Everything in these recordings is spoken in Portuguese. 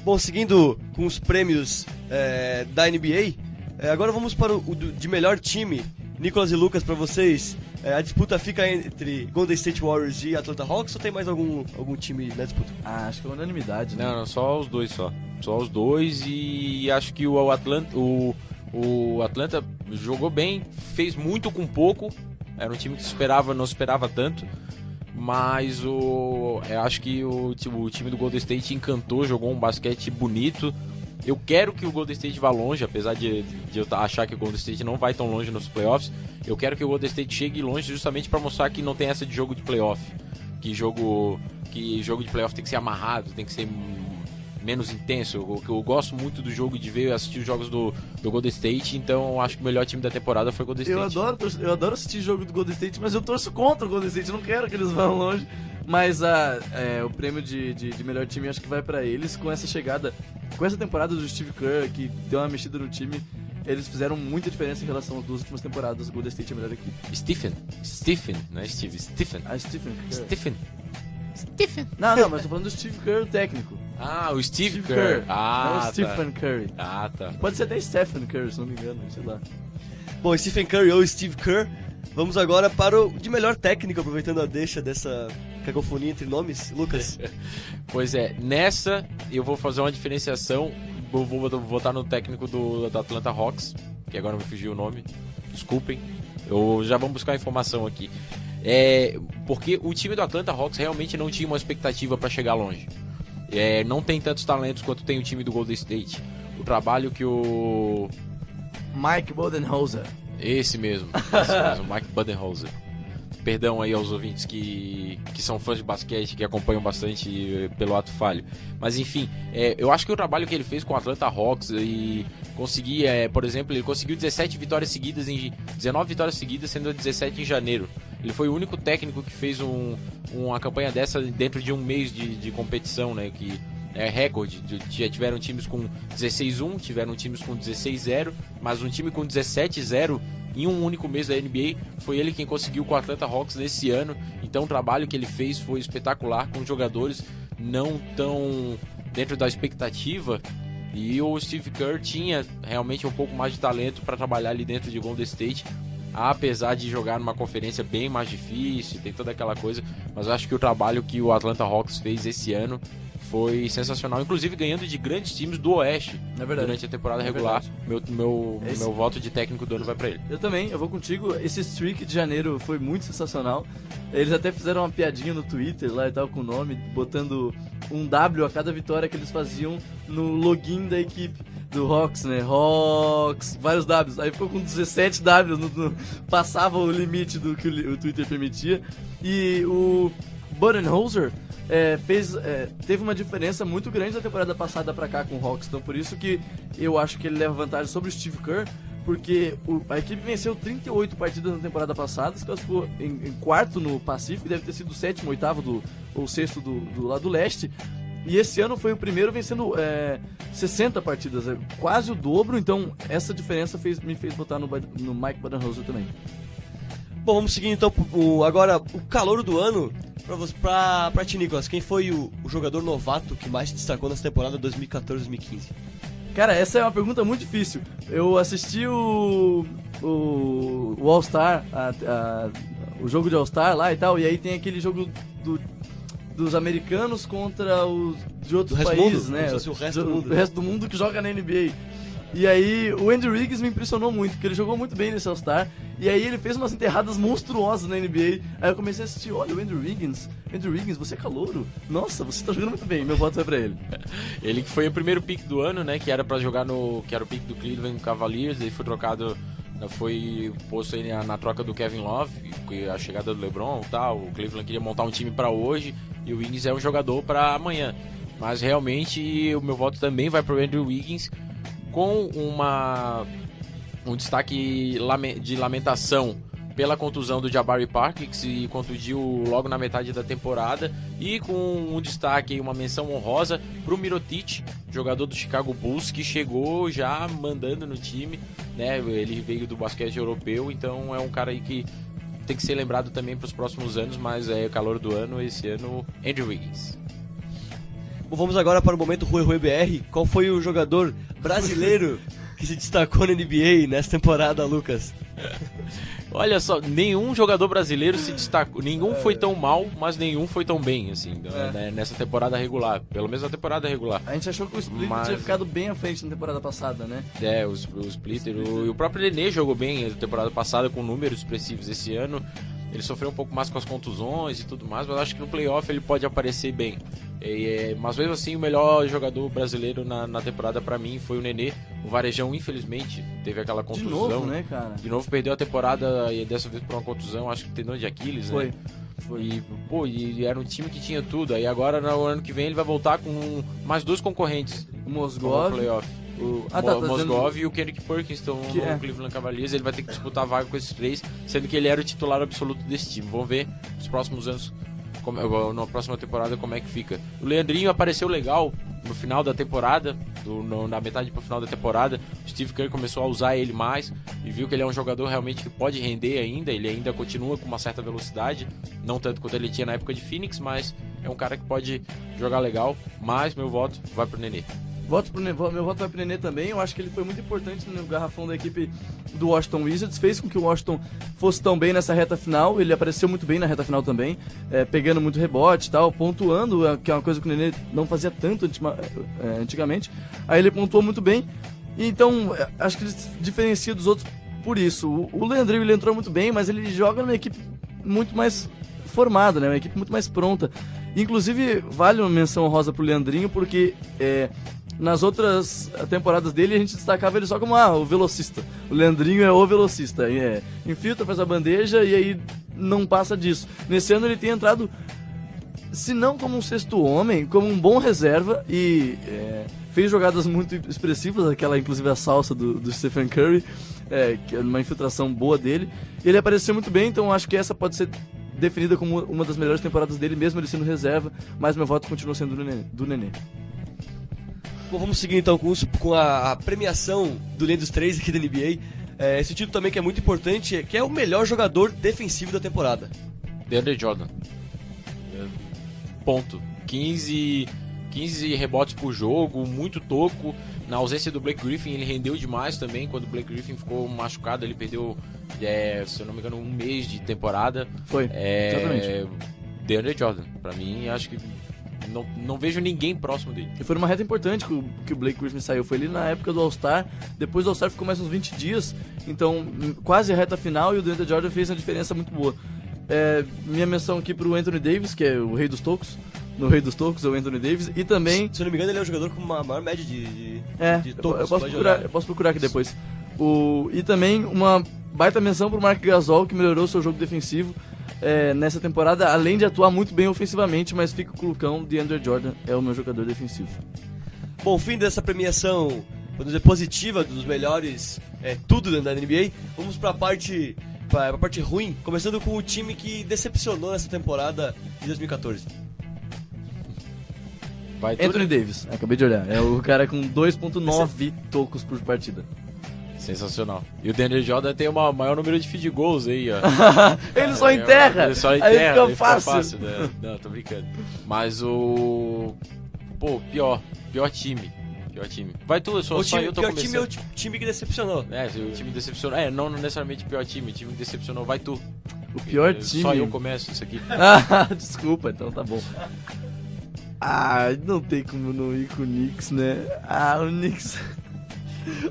Bom, seguindo com os prêmios da NBA, agora vamos para o de melhor time. Nicolas e Lucas, para vocês, a disputa fica entre Golden State Warriors e Atlanta Hawks ou tem mais algum time na disputa? Acho que é unanimidade, né? Não, só os dois só. Só os dois, e acho que o Atlanta jogou bem, fez muito com pouco. Era um time que não esperava tanto. Mas eu acho que o time do Golden State encantou, jogou um basquete bonito. Eu quero que o Golden State vá longe, apesar de eu achar que o Golden State não vai tão longe nos playoffs. Eu quero que o Golden State chegue longe justamente para mostrar que não tem essa de jogo de playoff. Que jogo de playoff tem que ser amarrado, tem que ser menos intenso. Eu gosto muito do jogo, de ver e assistir os jogos do Golden State, então eu acho que o melhor time da temporada foi o Golden State. Eu adoro assistir jogo do Golden State, mas eu torço contra o Golden State, eu não quero que eles vão longe. Mas o prêmio de melhor time acho que vai pra eles, com essa chegada, com essa temporada do Steve Kerr, que deu uma mexida no time. Eles fizeram muita diferença em relação às duas últimas temporadas. O Golden State é a melhor equipe. Stephen, não é Steve, Stephen. Stephen Kerr. Não, mas tô falando do Steve Kerr, o técnico. Ah, o Steve Kerr. Não Tá. o Stephen Curry. Ah, tá. Pode ser até Stephen Curry, se não me engano, sei lá. Bom, Stephen Curry ou Steve Kerr. Vamos agora para o de melhor técnico, aproveitando a deixa dessa cacofonia entre nomes. Lucas. Pois é, nessa eu vou fazer uma diferenciação. Eu vou votar no técnico do Atlanta Hawks, que agora me fugiu o nome. Desculpem. Já vamos buscar a informação aqui. Porque o time do Atlanta Hawks realmente não tinha uma expectativa para chegar longe. Não tem tantos talentos quanto tem o time do Golden State. O trabalho que o... Mike Budenholzer. Esse mesmo, Mike Budenholzer. Perdão aí aos ouvintes que são fãs de basquete, que acompanham bastante pelo ato falho. Mas enfim, eu acho que o trabalho que ele fez com o Atlanta Hawks e conseguir, por exemplo, ele conseguiu 19 vitórias seguidas, sendo 17 em janeiro. Ele foi o único técnico que fez uma campanha dessa dentro de um mês de competição, né? Que é recorde. Tiveram times com 16-1, tiveram times com 16-0, mas um time com 17-0 em um único mês da NBA, foi ele quem conseguiu com o Atlanta Hawks nesse ano. Então o trabalho que ele fez foi espetacular, com jogadores não tão dentro da expectativa, e o Steve Kerr tinha realmente um pouco mais de talento para trabalhar ali dentro de Golden State, apesar de jogar numa conferência bem mais difícil, tem toda aquela coisa, mas eu acho que o trabalho que o Atlanta Hawks fez esse ano foi sensacional, inclusive ganhando de grandes times do Oeste durante a temporada regular. Meu voto de técnico do ano vai pra ele. Eu também, eu vou contigo. Esse streak de janeiro foi muito sensacional. Eles até fizeram uma piadinha no Twitter lá e tal com o nome, botando um W a cada vitória que eles faziam no login da equipe do Hawks, né? Hawks, vários Ws. Aí ficou com 17 Ws, passava o limite do que o Twitter permitia. E o Budenholzer teve uma diferença muito grande da temporada passada pra cá com o Hawks, então por isso que eu acho que ele leva vantagem sobre o Steve Kerr, porque a equipe venceu 38 partidas na temporada passada, se classificou em quarto no Pacífico, deve ter sido o sétimo, oitavo ou sexto do lado leste, e esse ano foi o primeiro vencendo 60 partidas, quase o dobro, então essa diferença me fez votar no Mike Budenholzer também. Bom, vamos seguir então agora o calouro do ano. Pra ti, Nicolas, quem foi o jogador novato que mais se destacou nessa temporada 2014-2015? Cara, essa é uma pergunta muito difícil. Eu assisti o All-Star, o jogo de All-Star lá e tal, e aí tem aquele jogo dos americanos contra os de outros países, né? O resto do mundo que joga na NBA. E aí o Andrew Wiggins me impressionou muito, porque ele jogou muito bem nesse All-Star. E aí ele fez umas enterradas monstruosas na NBA. Aí eu comecei a assistir, olha, o Andrew Wiggins, você é calouro. Nossa, você tá jogando muito bem, meu voto vai pra ele. Ele que foi o primeiro pick do ano, né, que era pra jogar que era o pick do Cleveland Cavaliers, ele foi trocado, foi posto aí na troca do Kevin Love, a chegada do LeBron e tal. O Cleveland queria montar um time pra hoje, e o Wiggins é um jogador pra amanhã. Mas realmente o meu voto também vai pro Andrew Wiggins, com um destaque de lamentação pela contusão do Jabari Parker, que se contundiu logo na metade da temporada, e com um destaque, uma menção honrosa para o Mirotic, jogador do Chicago Bulls, que chegou já mandando no time, né? Ele veio do basquete europeu, então é um cara aí que tem que ser lembrado também para os próximos anos, mas é o calor do ano esse ano, Andrew Wiggins. Bom, vamos agora para o momento Rui Rui BR. Qual foi o jogador brasileiro que se destacou na NBA nessa temporada, Lucas? Olha só, nenhum jogador brasileiro se destacou, nenhum foi tão mal, mas nenhum foi tão bem, assim, né, nessa temporada regular, pelo menos na temporada regular. A gente achou que o Splitter tinha ficado bem à frente na temporada passada, né? O Splitter, o próprio Nenê jogou bem na temporada passada com números expressivos esse ano. Ele sofreu um pouco mais com as contusões e tudo mais, mas acho que no playoff ele pode aparecer bem. Mas mesmo assim, o melhor jogador brasileiro na temporada pra mim foi o Nenê. O Varejão, infelizmente, teve aquela contusão. De novo, né, cara? De novo perdeu a temporada e dessa vez por uma contusão, acho que tendão de Aquiles, Foi. né? E era um time que tinha tudo. Aí agora, no ano que vem, ele vai voltar com mais 2 concorrentes O Mozgov. no playoff. O Mozgov e o Kendrick Perkins estão no Cleveland Cavaliers. Ele vai ter que disputar a vaga com esses 3, sendo que ele era o titular absoluto desse time. Vamos ver nos próximos anos, na próxima temporada, como é que fica. O Leandrinho apareceu legal no final da temporada, na metade pro final da temporada. O Steve Kerr começou a usar ele mais e viu que ele é um jogador realmente que pode render ainda. Ele ainda continua com uma certa velocidade, não tanto quanto ele tinha na época de Phoenix, mas é um cara que pode jogar legal. Mas meu voto vai pro Nenê. Meu voto vai pro Nenê também. Eu acho que ele foi muito importante no garrafão da equipe do Washington Wizards. Fez com que o Washington fosse tão bem nessa reta final. Ele apareceu muito bem na reta final também, pegando muito rebote e tal, pontuando, que é uma coisa que o Nenê não fazia tanto antigamente. Aí ele pontuou muito bem. Então, acho que ele se diferencia dos outros por isso. O Leandrinho, ele entrou muito bem, mas ele joga numa equipe muito mais formada, né? Uma equipe muito mais pronta. Inclusive, vale uma menção honrosa pro Leandrinho, porque nas outras temporadas dele a gente destacava ele só como o velocista. O Leandrinho é o velocista. Infiltra, faz a bandeja e aí não passa disso. Nesse ano ele tem entrado, se não como um sexto homem, como um bom reserva e fez jogadas muito expressivas, aquela inclusive a salsa do Stephen Curry, que é uma infiltração boa dele. Ele apareceu muito bem, então acho que essa pode ser definida como uma das melhores temporadas dele, mesmo ele sendo reserva, mas meu voto continua sendo do Nenê. Bom, vamos seguir então com a premiação do Linha dos 3 aqui da NBA. Esse título também que é muito importante, que é o melhor jogador defensivo da temporada. DeAndre Jordan. Ponto. 15 rebotes por jogo, muito toco. Na ausência do Blake Griffin, ele rendeu demais também. Quando o Blake Griffin ficou machucado, ele perdeu, se eu não me engano, 1 mês de temporada. Foi, exatamente. DeAndre Jordan, pra mim, acho que não vejo ninguém próximo dele. E foi numa reta importante que o Blake Griffin saiu. Foi ali na época do All-Star. Depois do All-Star ficou mais uns 20 dias. Então, quase a reta final, e o DeAndre Jordan fez uma diferença muito boa. Minha menção aqui pro Anthony Davis, que é o rei dos tocos. No rei dos tocos é o Anthony Davis. E também... Se eu não me engano, ele é um jogador com uma maior média de tocos. Eu posso procurar aqui depois. E também uma baita menção pro Marc Gasol, que melhorou seu jogo defensivo nessa temporada, além de atuar muito bem ofensivamente, mas fica com o Lucão. DeAndre Jordan é o meu jogador defensivo. Bom, fim dessa premiação, vamos dizer, positiva, dos melhores tudo da NBA. Vamos pra parte ruim, começando com o time que decepcionou nessa temporada de 2014. Anthony Davis, acabei de olhar. É o cara com 2.9 tocos por partida. Sensacional. E o DeAndre Jordan tem o maior número de field goals aí, ó. Ele só enterra! Ele só enterra, aí fica fácil. Né? Não, tô brincando. Mas pior time. Vai tu, eu tô começando. Pior time é o time que decepcionou. O time decepcionou. Não necessariamente o pior time, o time que decepcionou. Vai tu. O pior time? Só eu começo isso aqui. Desculpa, então tá bom. Não tem como não ir com o Knicks, né? O Knicks...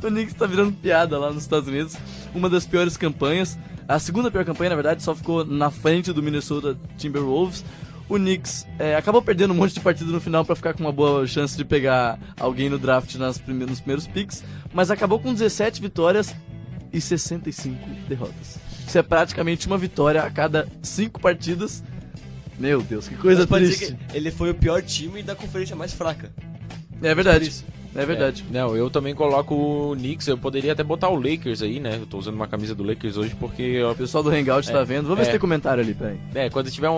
O Knicks tá virando piada lá nos Estados Unidos. Uma das piores campanhas. A segunda pior campanha, na verdade, só ficou na frente do Minnesota Timberwolves. O Knicks acabou perdendo um monte de partida no final pra ficar com uma boa chance de pegar alguém no draft nos primeiros picks, mas acabou com 17 vitórias e 65 derrotas. Isso é praticamente uma vitória a cada 5 partidas. Meu Deus, que coisa triste. Que ele foi o pior time da conferência mais fraca. É verdade. É verdade. Não, eu também coloco o Knicks, eu poderia até botar o Lakers aí, né? Eu tô usando uma camisa do Lakers hoje porque... O pessoal do Hangout tá vendo. Vamos ver se tem comentário ali, peraí. Quando tiver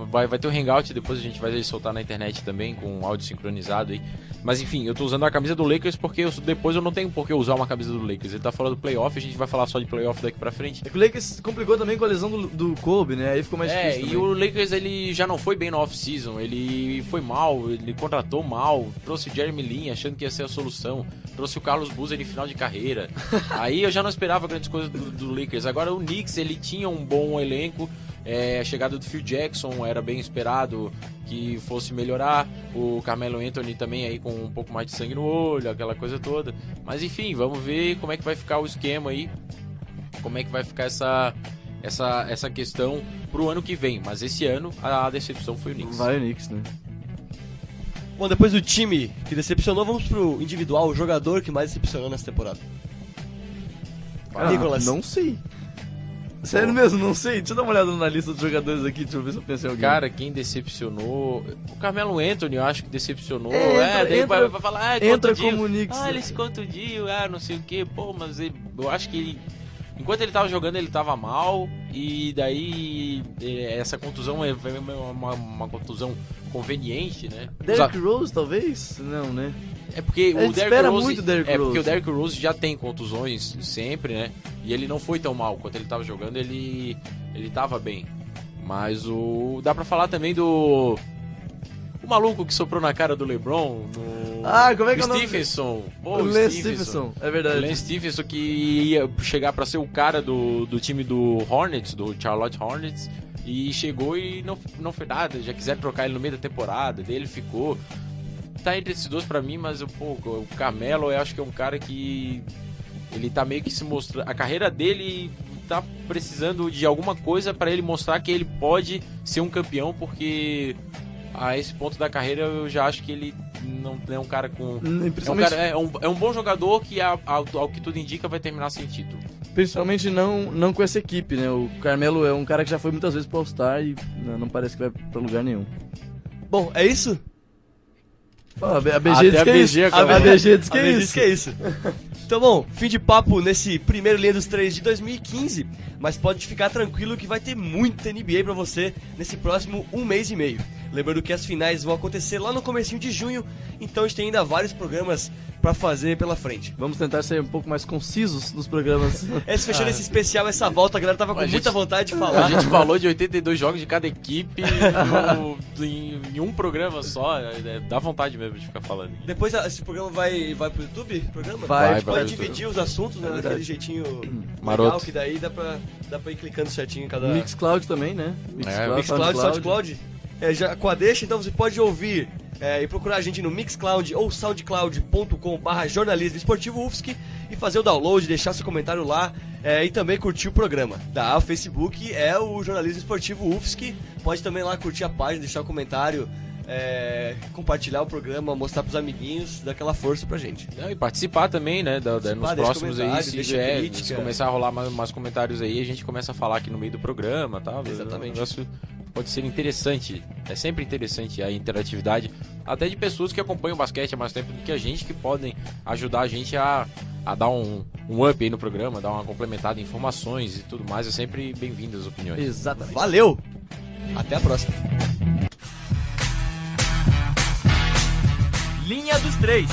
vai ter um Hangout, depois a gente vai soltar na internet também, com áudio sincronizado aí. Mas enfim, eu tô usando a camisa do Lakers porque depois eu não tenho por que usar uma camisa do Lakers. Ele tá fora do playoff, a gente vai falar só de playoff daqui pra frente. É que o Lakers complicou também com a lesão do Kobe, né? Aí ficou mais difícil E também. o Lakers, ele já não foi bem no off-season, ele foi mal, ele contratou mal, trouxe o Jeremy Lin achando que ia ser a solução, trouxe o Carlos Boozer em final de carreira. Aí eu já não esperava grandes coisas do Lakers. Agora o Knicks, ele tinha um bom elenco, a chegada do Phil Jackson era bem esperado que fosse melhorar, o Carmelo Anthony também aí com um pouco mais de sangue no olho, aquela coisa toda. Mas enfim, vamos ver como é que vai ficar o esquema aí, como é que vai ficar essa questão pro ano que vem. Mas esse ano a decepção foi o Knicks. Vai o Knicks, né? Bom, depois do time que decepcionou, vamos pro individual, o jogador que mais decepcionou nessa temporada. Nicolas. Não sei. Sério mesmo, não sei. Deixa eu dar uma olhada na lista dos jogadores aqui, deixa eu ver se eu penso em alguém. Cara, quem decepcionou... O Carmelo Anthony, eu acho que decepcionou. Daí vai falar, entra contundiu. como o Knicks. Ele se contundiu, não sei o que. Pô, mas eu acho que enquanto ele tava jogando, ele tava mal. E daí, essa contusão é uma contusão conveniente, né? Derrick Rose, talvez? Não, né? É porque A gente o Derrick espera Rose, muito Derrick porque Rose. o Derrick Rose já tem contusões sempre, né? E ele não foi tão mal. Quando ele tava jogando, ele tava bem. Mas dá pra falar também do... O maluco que soprou na cara do LeBron, como é que é o nome? Stephenson. O Lance Stephenson, é verdade. O Lance Stephenson que ia chegar pra ser o cara do time do Hornets, do Charlotte Hornets, e chegou e não foi nada. Já quiseram trocar ele no meio da temporada, daí ele ficou. Tá entre esses dois pra mim, mas o Carmelo eu acho que é um cara que ele tá meio que se mostrando. A carreira dele tá precisando de alguma coisa pra ele mostrar que ele pode ser um campeão, porque a esse ponto da carreira eu já acho que ele não é um cara com... É um bom jogador que, ao que tudo indica, vai terminar sem título. Principalmente não com essa equipe, né? O Carmelo é um cara que já foi muitas vezes pro All-Star e não parece que vai pra lugar nenhum. Bom, é isso? A BG diz que é isso. A BG diz que é isso. Que é isso. Então, bom, fim de papo nesse primeiro Linha dos Três de 2015, mas pode ficar tranquilo que vai ter muita NBA pra você nesse próximo 1 mês e meio. Lembrando que as finais vão acontecer lá no comecinho de junho, então a gente tem ainda vários programas pra fazer pela frente. Vamos tentar ser um pouco mais concisos nos programas. Fechando esse especial, essa volta, a galera tava com muita vontade de A falar. gente falou de 82 jogos de cada equipe em um programa só. Dá vontade mesmo de ficar falando. Depois esse programa vai pro YouTube? Programa? Vai, A gente pode vai dividir os assuntos, né, daquele jeitinho Maroto. legal, que daí dá pra ir clicando certinho em cada... Mixcloud também, né? Mixcloud, SoundCloud. Já com a deixa, então você pode ouvir e procurar a gente no Mixcloud ou soundcloud.com/jornalismo esportivo UFSC e fazer o download, deixar seu comentário lá e também curtir o programa. O Facebook é o Jornalismo Esportivo UFSC, pode também lá curtir a página, deixar o comentário, compartilhar o programa, mostrar pros amiguinhos, dar aquela força pra gente. E participar também, né, nos próximos aí, se começar a rolar mais comentários aí, a gente começa a falar aqui no meio do programa, tá? Exatamente. O negócio pode ser interessante, é sempre interessante a interatividade, até de pessoas que acompanham o basquete há mais tempo do que a gente, que podem ajudar a gente a dar um up aí no programa, dar uma complementada em informações e tudo mais, é sempre bem-vindo as opiniões. Exatamente. Valeu! Até a próxima! Linha dos Três.